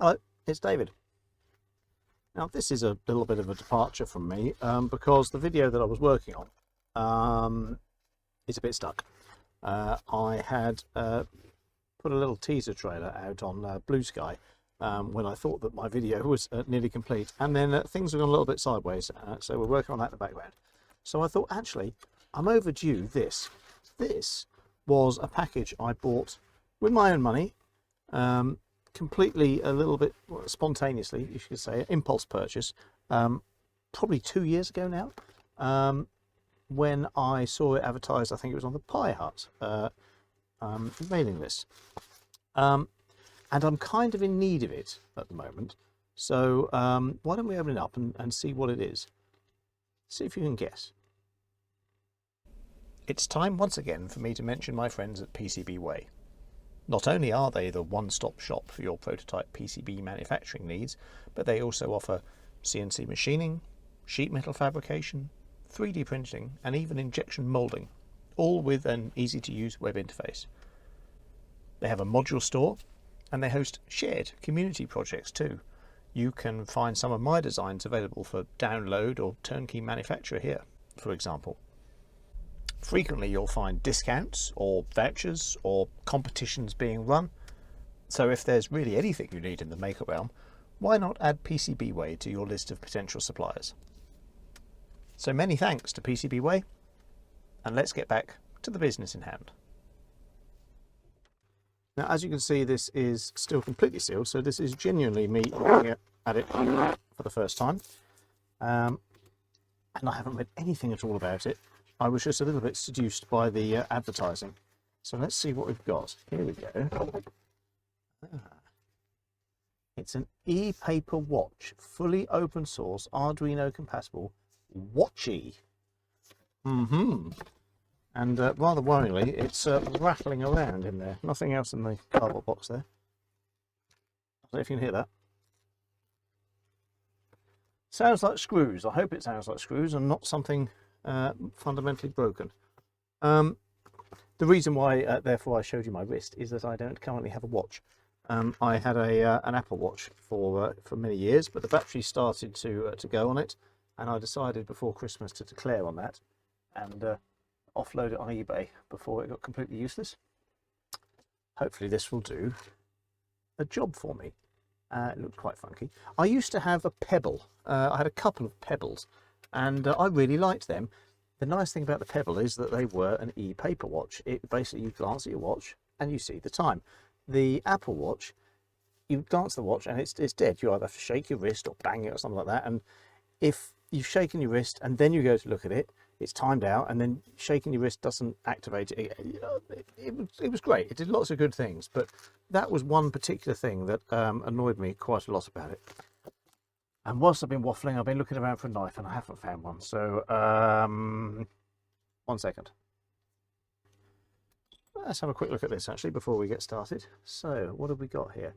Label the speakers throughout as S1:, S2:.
S1: Hello, it's David. Now this is a little bit of a departure from me because the video that I was working on is a bit stuck. I had put a little teaser trailer out on Blue Sky when I thought that my video was nearly complete, and then things have gone a little bit sideways, so we're working on that in the background. So I thought, actually, I'm overdue this. This was a package I bought with my own money, completely a little bit spontaneously, you should say, impulse purchase, probably 2 years ago now, when I saw it advertised. I think it was on the PiHut mailing list, and I'm kind of in need of it at the moment, so why don't we open it up and see what it is. See if you can guess. It's time once again for me to mention my friends at PCBWay. Not only are they the one-stop shop for your prototype PCB manufacturing needs, but they also offer CNC machining, sheet metal fabrication, 3D printing, and even injection molding, all with an easy-to-use web interface. They have a module store, and they host shared community projects too. You can find some of my designs available for download or turnkey manufacture here, for example. Frequently you'll find discounts or vouchers or competitions being run, so if there's really anything you need in the maker realm, why not add PCBWay to your list of potential suppliers? So many thanks to PCBWay, and let's get back to the business in hand. Now, as you can see, this is still completely sealed, so this is genuinely me looking at it for the first time, and I haven't read anything at all about it. I was just a little bit seduced by the advertising. So let's see what we've got. Here we go. It's an e-paper watch, fully open source, Arduino-compatible Watchy. And rather worryingly, it's rattling around in there. Nothing else in the cardboard box there. I don't know if you can hear that. Sounds like screws. I hope it sounds like screws and not something fundamentally broken. The reason why therefore I showed you my wrist is that I don't currently have a watch. I had an Apple Watch for many years, but the battery started to go on it, and I decided before Christmas to declare on that and offload it on eBay before it got completely useless. Hopefully this will do a job for me. It looked quite funky. I used to have a Pebble. I had a couple of Pebbles, and I really liked them. The nice thing about the Pebble is that they were an e-paper watch. It basically, you glance at your watch and you see the time. The Apple Watch, you glance at the watch and it's dead. You either have to shake your wrist or bang it or something like that, and if you've shaken your wrist and then you go to look at it, it's timed out, and then shaking your wrist doesn't activate it. It was great. It did lots of good things, but that was one particular thing that annoyed me quite a lot about it. And whilst I've been waffling, I've been looking around for a knife and I haven't found one. So, 1 second. Let's have a quick look at this actually before we get started. So, what have we got here?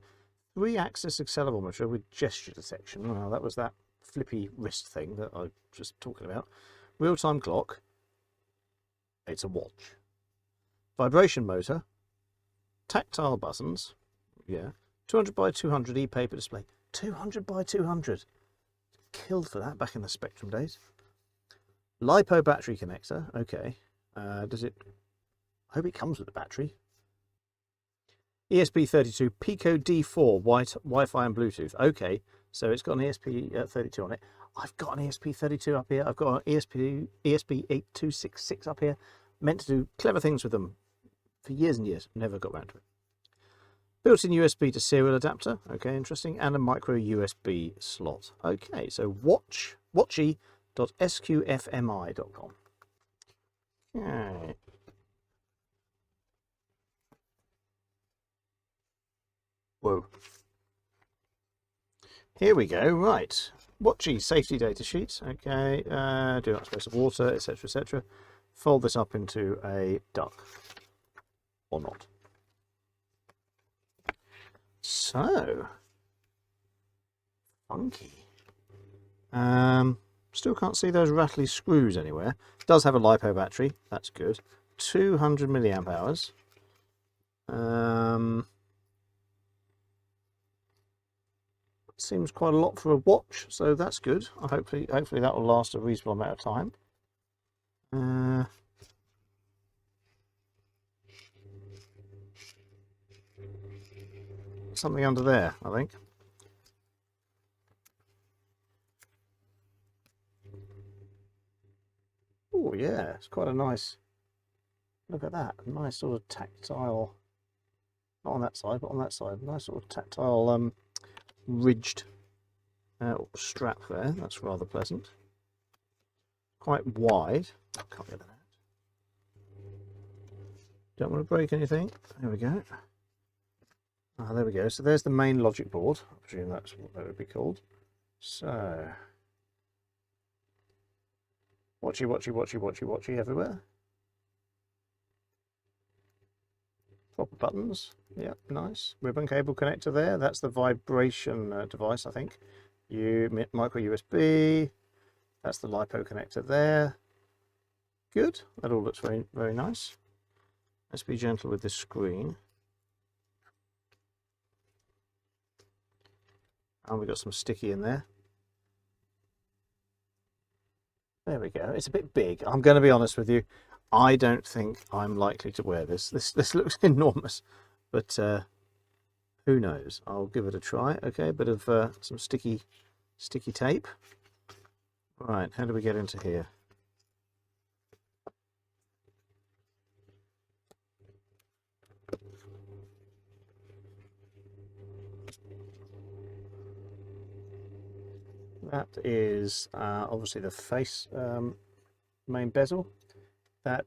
S1: 3-axis accelerometer with gesture detection. Well, that was that flippy wrist thing that I was just talking about. Real-time clock. It's a watch. Vibration motor. Tactile buttons. Yeah. 200 by 200 e-paper display. 200 by 200. Killed for that back in the Spectrum days. LiPo battery connector. Okay. Does it? I hope it comes with the battery. ESP32 Pico D4 Wi-Fi and Bluetooth. Okay. So it's got an ESP32 on it. I've got an ESP32 up here. I've got an ESP8266 up here. Meant to do clever things with them for years and years. Never got around to it. Built-in USB to serial adapter. Okay, interesting. And a micro USB slot. Okay, so watchy.sqfmi.com. Okay. Whoa. Here we go. Right. Watchy safety data sheets. Okay. Do not space of water, etc., etc. Fold this up into a duck. Or not. So. Funky. Still can't see those rattly screws anywhere. It does have a LiPo battery. That's good. 200 milliamp hours. seems quite a lot for a watch, so that's good. Hopefully that will last a reasonable amount of time. Something under there, I think. Oh yeah, it's quite a nice, look at that, a nice sort of tactile, not on that side, but on that side, nice sort of tactile ridged strap there. That's rather pleasant. Quite wide. Can't get that out. Don't want to break anything. There we go. Ah, there we go. So there's the main logic board. I presume that's what that would be called. So, watchy, watchy, watchy, watchy, watchy everywhere. Proper buttons. Yep, nice. Ribbon cable connector there. That's the vibration device, I think. Micro USB. That's the LiPo connector there. Good. That all looks very, very nice. Let's be gentle with this screen. And we've got some sticky in there. There we go. It's a bit big. I'm going to be honest with you. I don't think I'm likely to wear this. This looks enormous, but who knows? I'll give it a try. Okay, a bit of some sticky tape. Right, how do we get into here? That is obviously the face main bezel. That's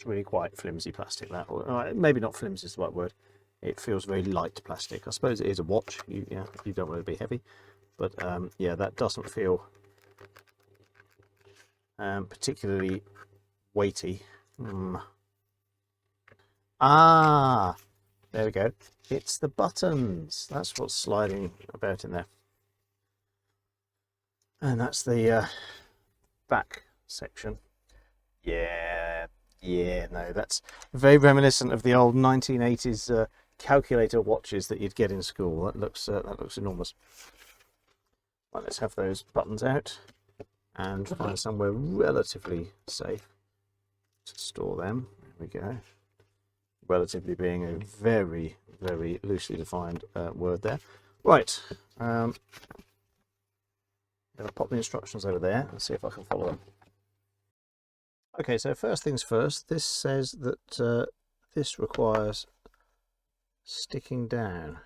S1: really quite flimsy plastic. That maybe not flimsy is the right word. It feels very light plastic. I suppose it is a watch. You don't want it to be heavy, but yeah, that doesn't feel particularly weighty. Ah, there we go. It's the buttons. That's what's sliding about in there. And that's the back section. Yeah, no, that's very reminiscent of the old 1980s calculator watches that you'd get in school. That looks enormous. Right, let's have those buttons out and find somewhere relatively safe to store them. There we go. Relatively being a very, very loosely defined word there. Right. I'm going to pop the instructions over there and see if I can follow them. Okay, so first things first, this says that this requires sticking down.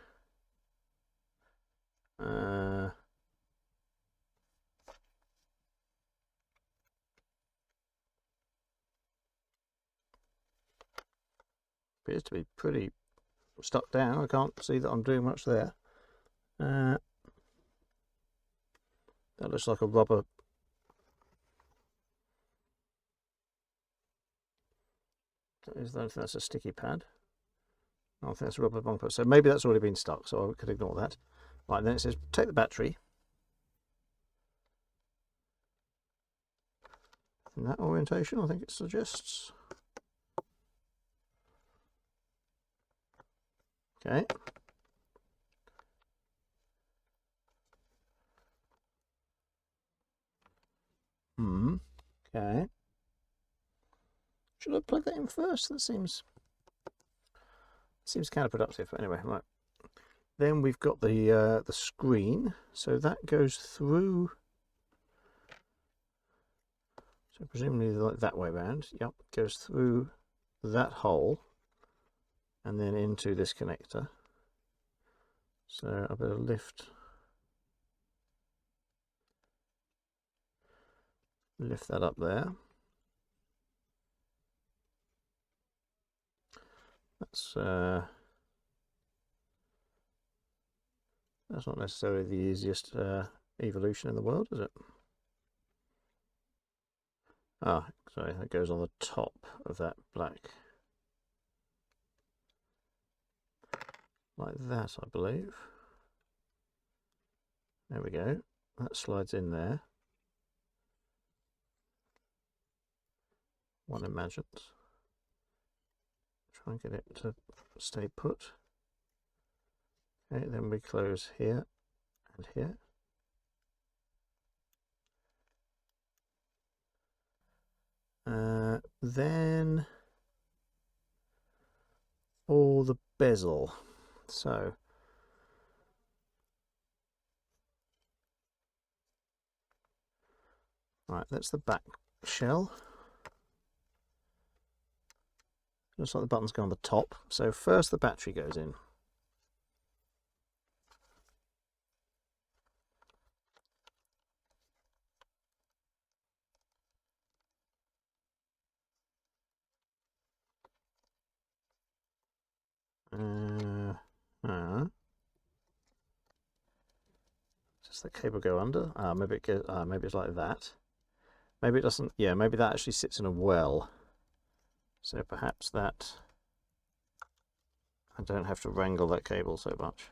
S1: Appears to be pretty stuck down. I can't see that I'm doing much there. That looks like a rubber. I don't think that's a sticky pad. I think that's a rubber bumper. So maybe that's already been stuck, so I could ignore that. Right, then it says take the battery. In that orientation, I think it suggests. Okay. Okay. Should I plug that in first? That seems counterproductive. But anyway, right. Then we've got the screen. So that goes through. So presumably like that way around. Yep, goes through that hole and then into this connector. So I better lift that up there. That's not necessarily the easiest evolution in the world, is it? Ah, sorry, that goes on the top of that black. Like that, I believe. There we go. That slides in there. One imagines. Try and get it to stay put. Okay, then we close here and here. Then for the bezel, so right, that's the back shell. Looks like the buttons go on the top. So first the battery goes in. Does the cable go under? Maybe it goes. Maybe it's like that. Maybe it doesn't. Yeah, maybe that actually sits in a well. So perhaps that I don't have to wrangle that cable so much.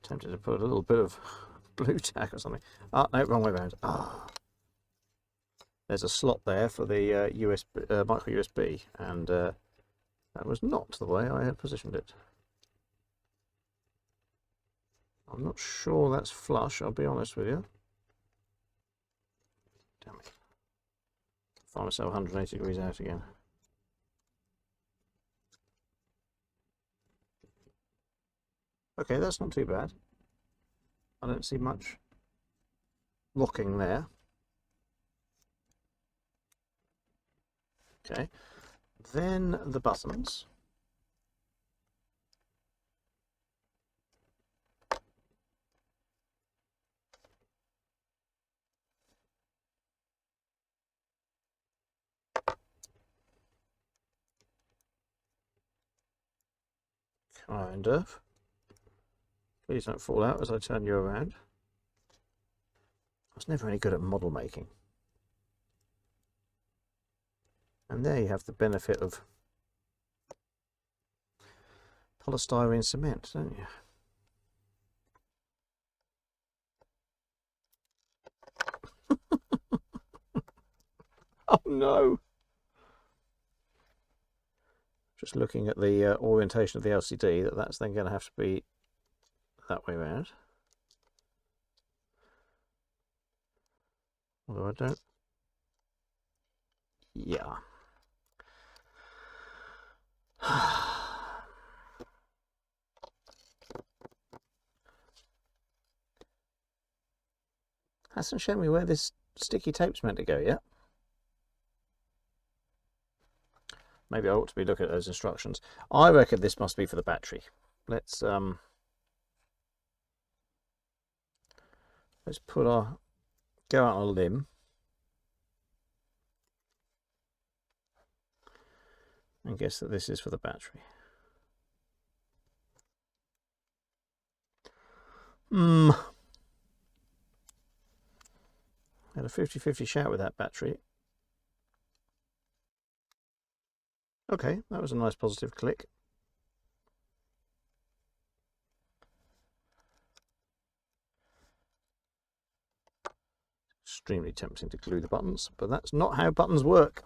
S1: Tempted to put a little bit of blue tack or something. No, wrong way around. There's a slot there for the USB, micro USB, and that was not the way I had positioned it. I'm not sure that's flush, I'll be honest with you. Damn it. Find myself 180 degrees out again. Okay, that's not too bad. I don't see much locking there. Okay, then the buttons. Kind of. Please don't fall out as I turn you around. I was never any good at model making. And there you have the benefit of polystyrene cement, don't you? Oh no! Just looking at the orientation of the LCD, that's then going to have to be that way around. Although I don't. Yeah. Hasn't shown me where this sticky tape's meant to go yet. Maybe I ought to be looking at those instructions. I reckon this must be for the battery. Let's go out on a limb and guess that this is for the battery. I had a 50-50 shot with that battery. Okay, that was a nice positive click. Extremely tempting to glue the buttons, but that's not how buttons work.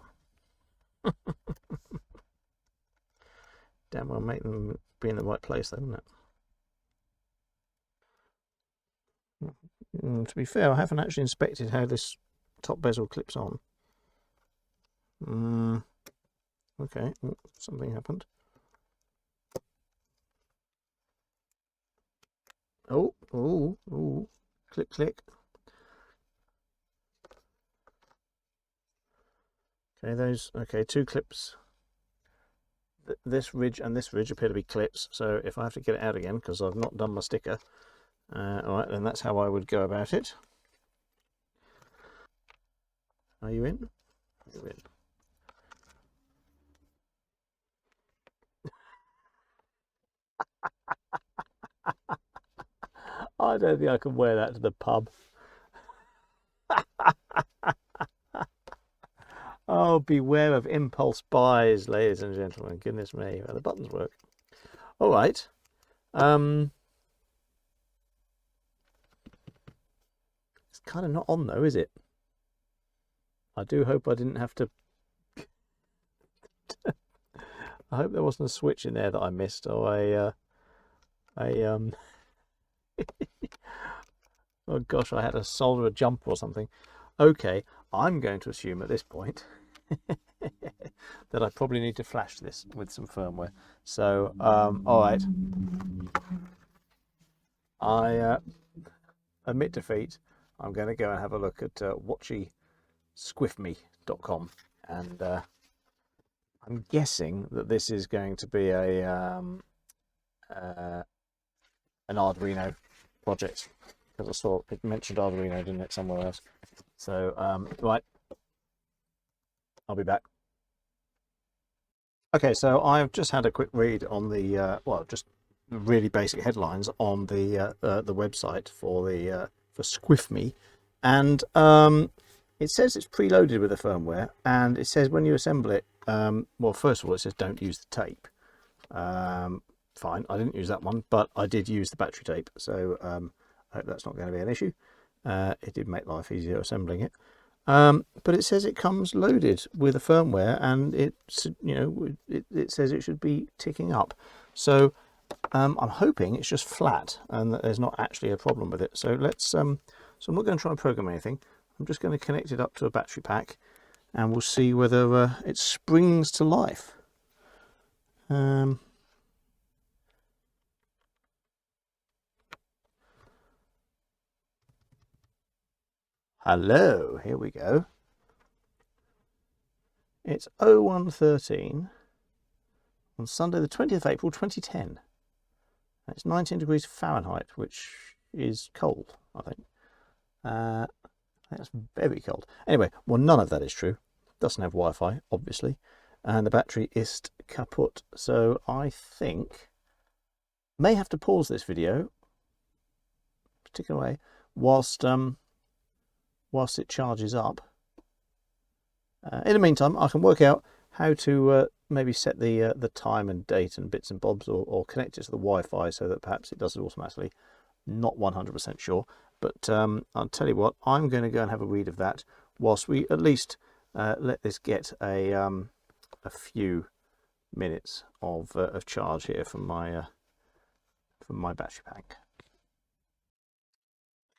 S1: Damn well make them be in the right place, though, wouldn't it? To be fair, I haven't actually inspected how this top bezel clips on. Okay, something happened. Oh, click, click. Okay, two clips. This ridge and this ridge appear to be clips, so if I have to get it out again because I've not done my sticker, alright, then that's how I would go about it. Are you in? You're in. I don't think I can wear that to the pub. Oh, beware of impulse buys, ladies and gentlemen. Goodness me, well, the buttons work. All right. It's kind of not on though, is it? I do hope I didn't have to I hope there wasn't a switch in there that I missed, or oh gosh, I had to solder a jumper or something. Okay, I'm going to assume at this point that I probably need to flash this with some firmware. So, all right, I admit defeat. I'm going to go and have a look at watchy.squiffme.com, and I'm guessing that this is going to be an Arduino project, because I saw it mentioned Arduino, didn't it, somewhere else. So, right, I'll be back. Okay, so I've just had a quick read on the well, just really basic headlines on the website for the for Squiffme, and it says it's preloaded with the firmware, and it says when you assemble it, well, first of all, it says don't use the tape. Fine, I didn't use that one, but I did use the battery tape, so I hope that's not going to be an issue. It did make life easier assembling it. But it says it comes loaded with a firmware, and it's, you know, it says it should be ticking up. So I'm hoping it's just flat and that there's not actually a problem with it. So let's so I'm not going to try and program anything. I'm just going to connect it up to a battery pack, and we'll see whether it springs to life. Hello, here we go. It's 0113 on Sunday the 20th of April 2010. It's 19 degrees Fahrenheit, which is cold, I think. That's very cold. Anyway, well, none of that is true. It doesn't have Wi-Fi, obviously, and the battery is kaput. So I think may have to pause this video, particular way, whilst it charges up. In the meantime, I can work out how to maybe set the time and date and bits and bobs, or connect it to the Wi-Fi so that perhaps it does it automatically. Not 100% sure, but I'll tell you what, I'm going to go and have a read of that whilst we at least let this get a few minutes of charge here from my battery pack.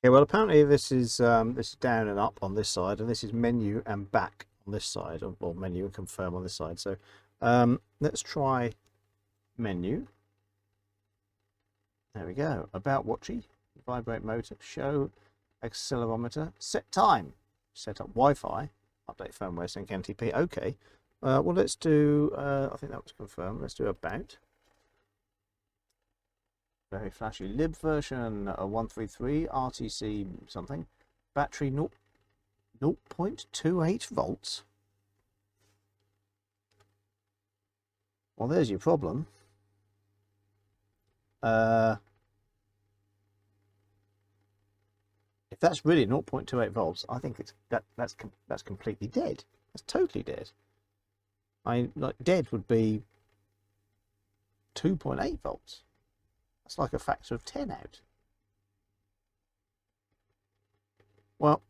S1: Okay, well, apparently this is down and up on this side, and this is menu and back on this side, or menu and confirm on this side. So let's try menu. There we go. About Watchy, vibrate motor, show accelerometer, set time, set up Wi-Fi, update firmware, sync NTP. Okay, well, let's do, I think that was confirmed. Let's do about. Very flashy. Lib version 133, RTC something. Battery 0.28 volts. Well, there's your problem. If that's really 0.28 volts, I think it's that's completely dead. That's totally dead. Like dead would be 2.8 volts. That's like a factor of 10 out. Well,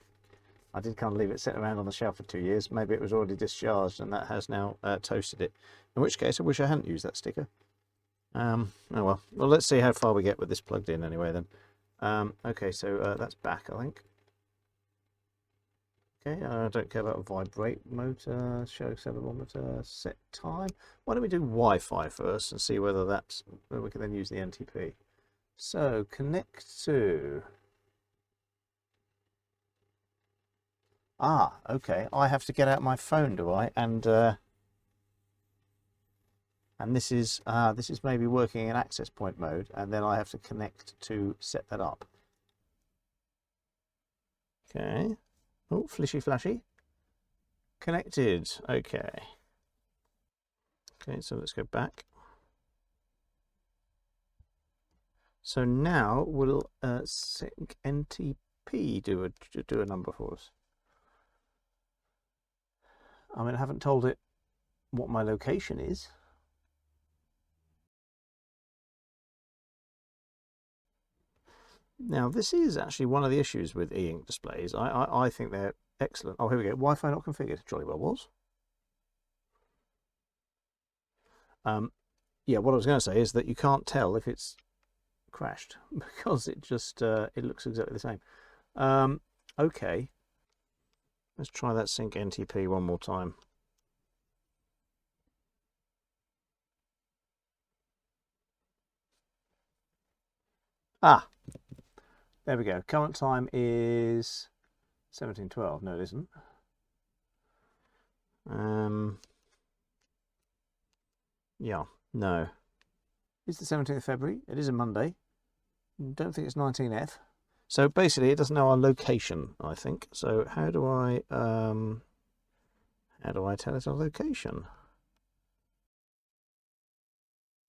S1: I did kind of leave it sitting around on the shelf for 2 years. Maybe it was already discharged and that has now toasted it. In which case, I wish I hadn't used that sticker. Oh well. Well, let's see how far we get with this plugged in anyway then. Okay, so that's back, I think. Okay, I don't care about vibrate motor, show accelerometer, set time. Why don't we do Wi-Fi first and see whether we can then use the NTP. So connect to. Ah, okay. I have to get out my phone, do I? And this is maybe working in access point mode, and then I have to connect to set that up. Okay. Oh, flishy flashy. Connected. Okay. Okay, so let's go back. So now will sync NTP do a number for us? I mean, I haven't told it what my location is. Now, this is actually one of the issues with e-ink displays. I think they're excellent. Oh, here we go. Wi-Fi not configured. Jolly well was. Yeah, what I was going to say is that you can't tell if it's crashed because it just it looks exactly the same. Okay, let's try that sync NTP one more time. Ah, there we go. Current time is 17:12. No, it isn't. Yeah, no. It's the 17th of February. It is a Monday. Don't think it's 19F. So basically, it doesn't know our location, I think. So how do I tell it our location?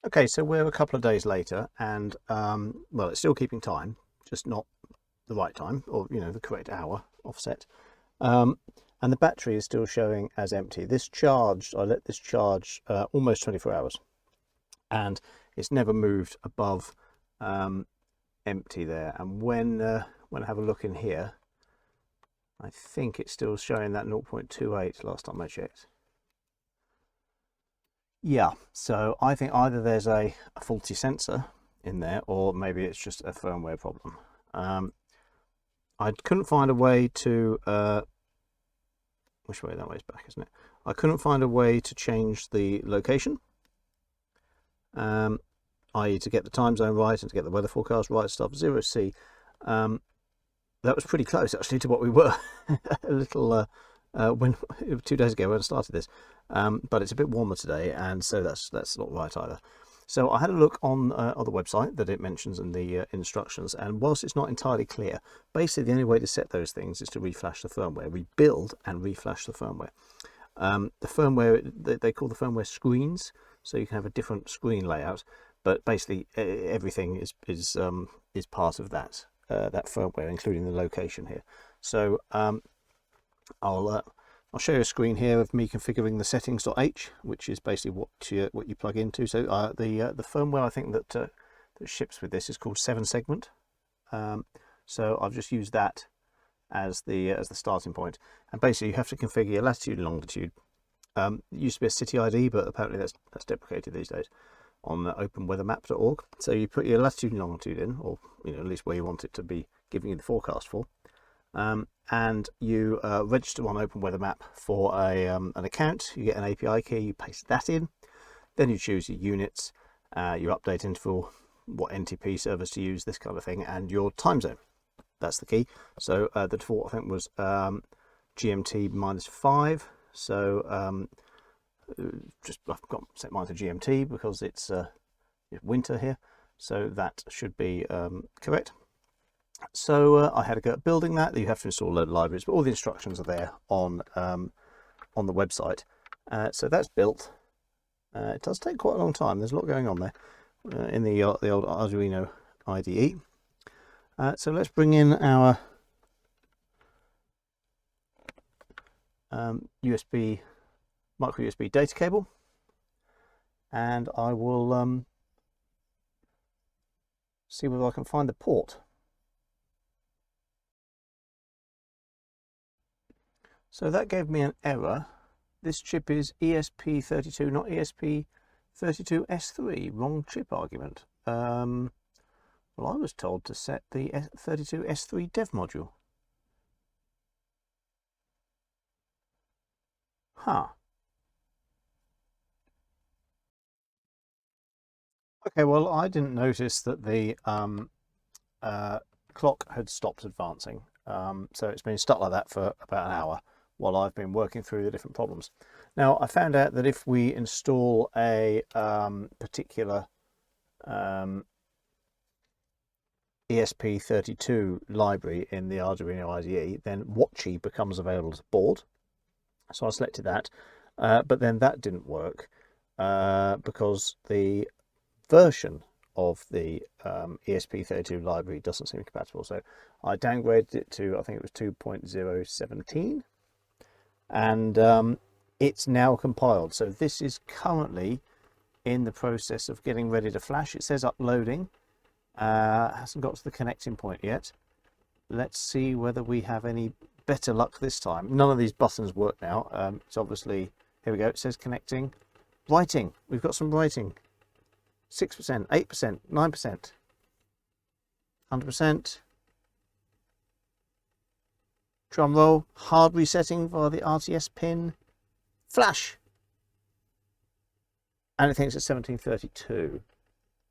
S1: Okay, so we're a couple of days later, and well, it's still keeping time, just not the right time, or the correct hour offset. And the battery is still showing as empty. This charged, I let this charge almost 24 hours, and it's never moved above empty there. And when I have a look in here, I think it's still showing that 0.28 last time I checked. Yeah, so I think either there's a faulty sensor in there, or maybe it's just a firmware problem. I couldn't find a way to which way? That way's back, isn't it? I couldn't find a way to change the location, i.e. to get the time zone right and to get the weather forecast right, stuff 0C. That was pretty close actually to what we were a little when 2 days ago when I started this, but it's a bit warmer today, and so that's not right either. So I had a look on the website that it mentions in the instructions, and whilst it's not entirely clear, basically the only way to set those things is to reflash the firmware. We build and reflash the firmware. The firmware, they call the firmware screens, so you can have a different screen layout, but basically everything is part of that that firmware, including the location here. So I'll show you a screen here of me configuring the settings.h, which is basically what you plug into. So the firmware I think that ships with this is called 7-segment. So I've just used that as the starting point, and basically you have to configure your latitude and longitude. It used to be a city ID, but apparently that's deprecated these days on openweathermap.org. So you put your latitude and longitude in, or at least where you want it to be giving you the forecast for. And you register on OpenWeatherMap for an account. You get an API key, you paste that in, then you choose your units, your update interval, what NTP service to use, this kind of thing, and your time zone. That's the key. So the default I think was GMT -5. So just I've got set mine to GMT because it's winter here, so that should be correct. So I had to go at building that. You have to install a load of libraries, but all the instructions are there on the website. So that's built. It does take quite a long time. There's a lot going on there in the old Arduino IDE. So let's bring in our micro USB data cable, and I will see whether I can find the port. So that gave me an error. This chip is ESP32, not ESP32S3. Wrong chip argument. Well, I was told to set the 32S3 dev module. Huh. Okay, well, I didn't notice that the clock had stopped advancing. So it's been stuck like that for about an hour while I've been working through the different problems. Now, I found out that if we install a particular ESP32 library in the Arduino IDE, then Watchy becomes available as a board. So I selected that, but then that didn't work because the version of the ESP32 library doesn't seem compatible. So I downgraded it to, I think it was 2.017, and it's now compiled. So this is currently in the process of getting ready to flash. It says uploading, hasn't got to the connecting point yet. Let's see whether we have any better luck this time. None of these buttons work now. It's obviously, here we go, it says connecting. Writing. We've got some writing. 6%, 8%, 9%, 100%. Drum roll. Hard resetting via the RTS pin. Flash. And it thinks it's 1732.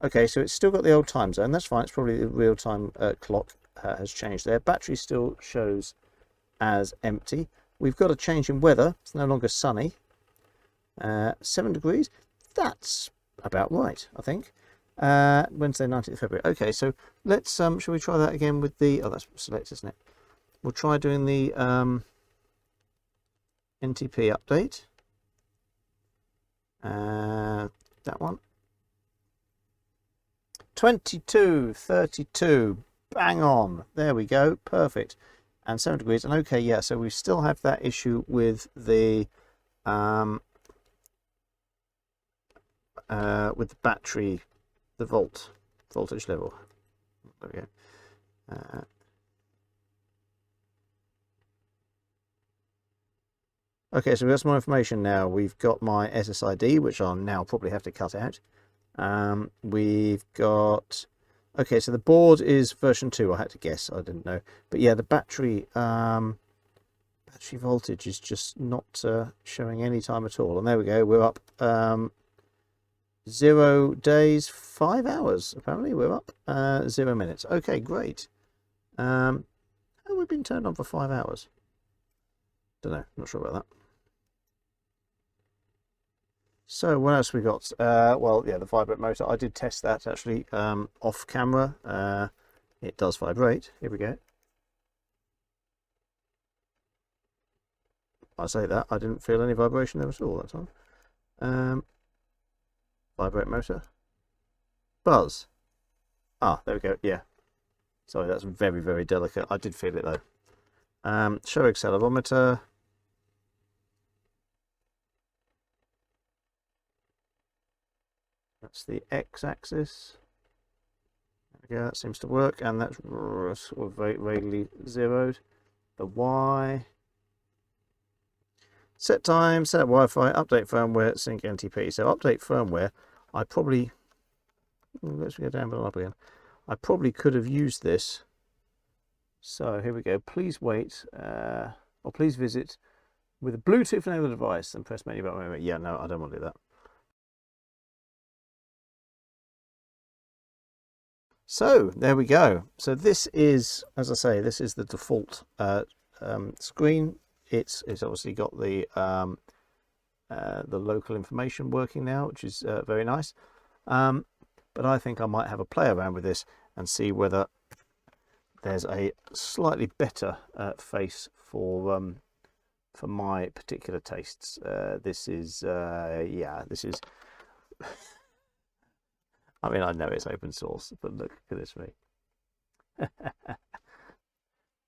S1: Okay, so it's still got the old time zone. That's fine. It's probably the real time clock has changed there. Battery still shows as empty. We've got a change in weather. It's no longer sunny. 7 degrees. That's about right, I think. Wednesday, 19th February. Okay, so let's, shall we try that again with the, oh, that's select, isn't it? We'll try doing the NTP update. That one. 22:32. Bang on. There we go. Perfect. And 7 degrees. And okay, yeah, so we still have that issue with the battery, the voltage level. There we go. Okay, so we've got some more information now. We've got my SSID, which I'll now probably have to cut out. We've got, okay, so the board is version 2. I had to guess, I didn't know. But yeah, the battery voltage is just not showing any time at all. And there we go, we're up 0 days, 5 hours. Apparently we're up 0 minutes. Okay, great. Have we been turned on for 5 hours? Don't know, not sure about that. So what else we got? Well, yeah, the vibrate motor. I did test that actually off camera. It does vibrate. Here we go. I say that I didn't feel any vibration there at all that time. Vibrate motor. Buzz. Ah, there we go. Yeah. Sorry, that's very, very delicate. I did feel it though. Show accelerometer. That's the x-axis. There we go, that seems to work, and that's sort of vaguely zeroed. The y. Set time, set up Wi-Fi, update firmware, sync NTP. So update firmware, I probably, let's go down and up again. I probably could have used this. So here we go. Please wait, or please visit with a Bluetooth enabled device and press menu button. Yeah, no, I don't want to do that. So there we go. So this is, as I say, this is the default screen. It's obviously got the local information working now, which is very nice. But I think I might have a play around with this and see whether there's a slightly better face for my particular tastes. This is yeah, this is. I mean, I know it's open source, but look at this for me.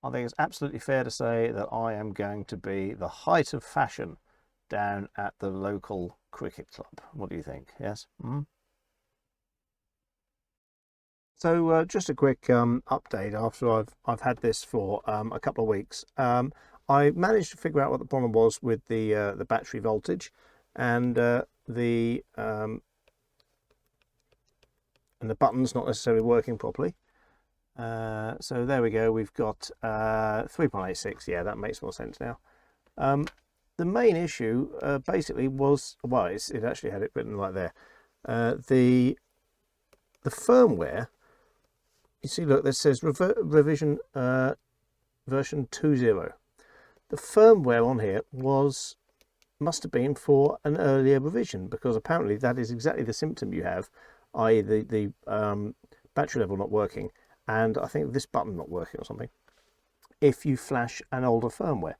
S1: I think it's absolutely fair to say that I am going to be the height of fashion down at the local cricket club. What do you think? Yes? So just a quick update after I've had this for a couple of weeks. I managed to figure out what the problem was with the battery voltage and the buttons not necessarily working properly. So there we go, we've got 3.86. Yeah, that makes more sense now. The main issue basically was, well, it actually had it written right there. The firmware, you see, look, this says revision version 2.0. The firmware on here must have been for an earlier revision, because apparently that is exactly the symptom you have, i.e. the battery level not working, and I think this button not working or something, if you flash an older firmware.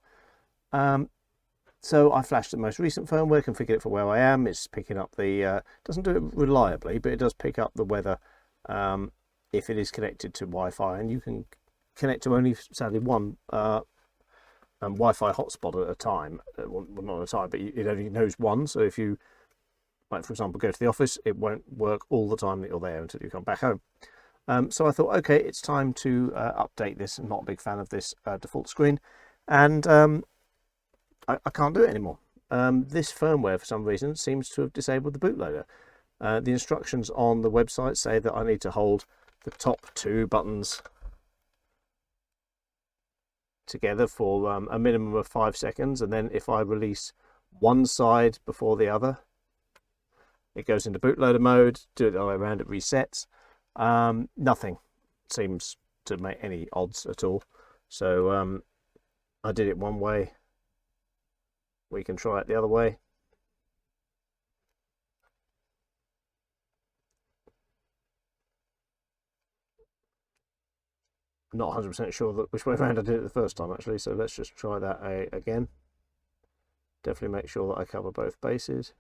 S1: So I flashed the most recent firmware, configured it for where I am. It's picking up the, doesn't do it reliably, but it does pick up the weather if it is connected to Wi-Fi, and you can connect to only, sadly, one Wi-Fi hotspot at a time. Well, not at a time, but it only knows one. So if you, like, for example, go to the office, it won't work all the time that you're there until you come back home. So I thought, okay, it's time to update this. I'm not a big fan of this default screen, and I can't do it anymore. this firmware for some reason seems to have disabled the bootloader. The instructions on the website say that I need to hold the top 2 buttons together for a minimum of 5 seconds, and then if I release one side before the other, it goes into bootloader mode. Do it the way around, it resets. Nothing seems to make any odds at all. So I did it one way. We can try it the other way. I'm not 100% sure that which way around I did it the first time, actually, so let's just try that again. Definitely make sure that I cover both bases.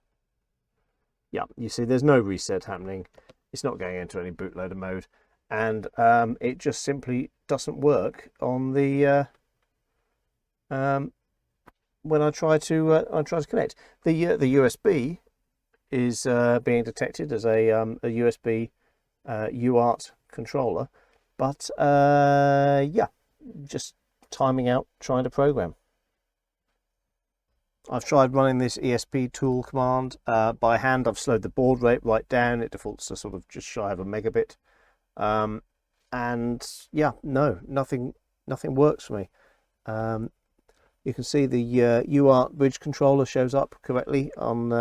S1: Yeah, you see there's no reset happening. It's not going into any bootloader mode, and it just simply doesn't work on the when I try to connect. The USB is being detected as a USB UART controller, but yeah, just timing out trying to program. I've tried running this ESP tool command by hand. I've slowed the baud rate right down. It defaults to sort of just shy of a megabit, and yeah, nothing works for me. You can see the UART bridge controller shows up correctly on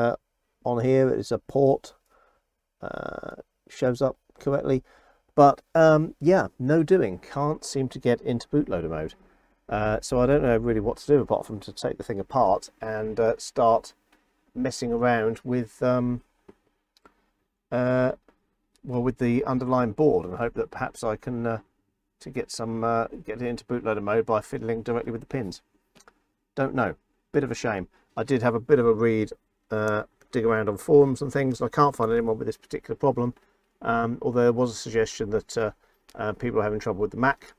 S1: here. It's a port, shows up correctly, but yeah, no doing. Can't seem to get into bootloader mode. So I don't know really what to do apart from to take the thing apart and start messing around with well, with the underlying board, and hope that perhaps I can to get it into bootloader mode by fiddling directly with the pins. Don't know. Bit of a shame. I did have a bit of a read, dig around on forums and things. I can't find anyone with this particular problem, although there was a suggestion that people are having trouble with the Mac.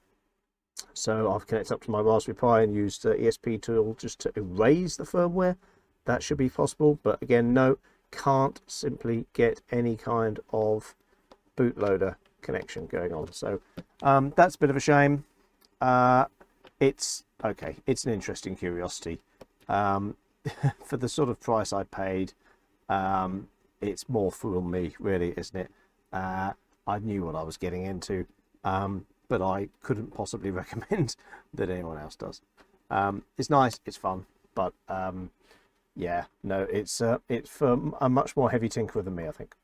S1: So I've connected up to my Raspberry Pi and used ESP tool just to erase the firmware. That should be possible, but again, no, can't simply get any kind of bootloader connection going on. So that's a bit of a shame. It's okay. It's an interesting curiosity. For the sort of price I paid, it's more fool me, really, isn't it? I knew what I was getting into. But I couldn't possibly recommend that anyone else does. It's nice, it's fun, but yeah, no, it's for a much more heavy tinkerer than me, I think.